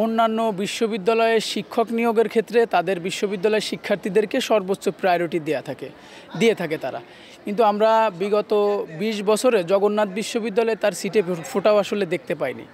অন্যান্য বিশ্ববিদ্যালয়ে শিক্ষক নিয়োগের ক্ষেত্রে তাদের বিশ্ববিদ্যালয়ের শিক্ষার্থীদেরকে সর্বোচ্চ প্রায়োরিটি দিয়ে থাকে তারা। কিন্তু আমরা বিগত ২০ বছরে জগন্নাথ বিশ্ববিদ্যালয়ে তার সিটে ফোটাও আসলে দেখতে পাইনি।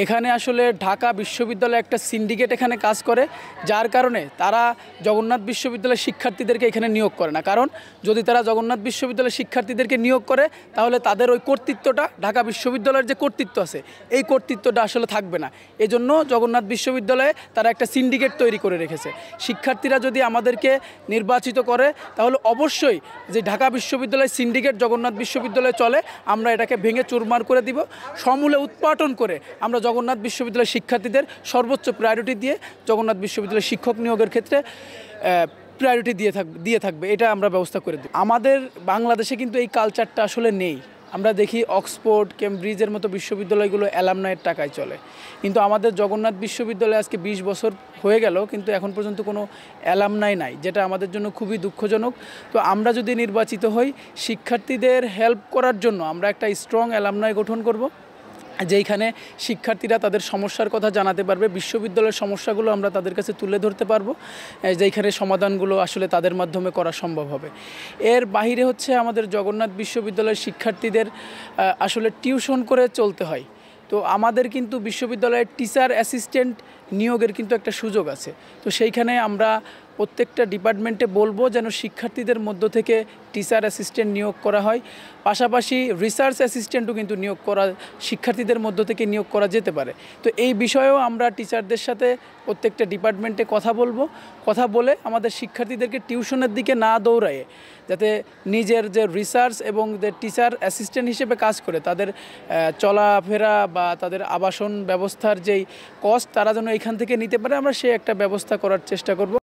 এখানে আসলে ঢাকা বিশ্ববিদ্যালয়ে একটা সিন্ডিকেট এখানে কাজ করে, যার কারণে তারা জগন্নাথ বিশ্ববিদ্যালয়ের শিক্ষার্থীদেরকে এখানে নিয়োগ করে না। কারণ যদি তারা জগন্নাথ বিশ্ববিদ্যালয়ের শিক্ষার্থীদেরকে নিয়োগ করে তাহলে তাদের ওই কর্তৃত্বটা, ঢাকা বিশ্ববিদ্যালয়ের যে কর্তৃত্ব আছে এই কর্তৃত্বটা আসলে থাকবে না। এজন্য জগন্নাথ বিশ্ববিদ্যালয়ে তারা একটা সিন্ডিকেট তৈরি করে রেখেছে। শিক্ষার্থীরা যদি আমাদেরকে নির্বাচিত করে তাহলে অবশ্যই যে ঢাকা বিশ্ববিদ্যালয়ের সিন্ডিকেট জগন্নাথ বিশ্ববিদ্যালয়ে চলে, আমরা এটাকে ভেঙে চুরমার করে দিব, সমূলে উৎপাটন করে আমরা জগন্নাথ বিশ্ববিদ্যালয়ের শিক্ষার্থীদের সর্বোচ্চ প্রায়োরিটি দিয়ে জগন্নাথ বিশ্ববিদ্যালয়ের শিক্ষক নিয়োগের ক্ষেত্রে প্রায়োরিটি দিয়ে থাকবে, এটা আমরা ব্যবস্থা করে দিই। আমাদের বাংলাদেশে কিন্তু এই কালচারটা আসলে নেই। আমরা দেখি অক্সফোর্ড, কেমব্রিজের মতো বিশ্ববিদ্যালয়গুলো অ্যালামনাইয়ের টাকায় চলে, কিন্তু আমাদের জগন্নাথ বিশ্ববিদ্যালয়ে আজকে ২০ বছর হয়ে গেল কিন্তু এখন পর্যন্ত কোনো অ্যালামনাই নাই, যেটা আমাদের জন্য খুবই দুঃখজনক। তো আমরা যদি নির্বাচিত হই, শিক্ষার্থীদের হেল্প করার জন্য আমরা একটা স্ট্রং অ্যালামনাই গঠন করব, যেইখানে শিক্ষার্থীরা তাদের সমস্যার কথা জানাতে পারবে, বিশ্ববিদ্যালয়ের সমস্যাগুলো আমরা তাদের কাছে তুলে ধরতে পারবো, যেইখানে সমাধানগুলো আসলে তাদের মাধ্যমে করা সম্ভব হবে। এর বাহিরে হচ্ছে আমাদের জগন্নাথ বিশ্ববিদ্যালয়ের শিক্ষার্থীদের আসলে টিউশন করে চলতে হয়। তো আমাদের কিন্তু বিশ্ববিদ্যালয়ের টিচার অ্যাসিস্ট্যান্ট নিয়োগের কিন্তু একটা সুযোগ আছে। তো সেইখানে আমরা প্রত্যেকটা ডিপার্টমেন্টে বলবো যেন শিক্ষার্থীদের মধ্য থেকে টিচার অ্যাসিস্ট্যান্ট নিয়োগ করা হয়। পাশাপাশি রিসার্চ অ্যাসিস্ট্যান্টও কিন্তু শিক্ষার্থীদের মধ্য থেকে নিয়োগ করা যেতে পারে। তো এই বিষয়েও আমরা টিচারদের সাথে প্রত্যেকটা ডিপার্টমেন্টে কথা বলে আমাদের শিক্ষার্থীদেরকে টিউশনের দিকে না দৌড়ায়, যাতে নিজের যে রিসার্চ এবং যে টিচার অ্যাসিস্ট্যান্ট হিসেবে কাজ করে তাদের চলাফেরা বা তাদের আবাসন ব্যবস্থার যেই কস্ট তারা যেন এখান থেকে নিতে পারে, আমরা সে একটা ব্যবস্থা করার চেষ্টা করব।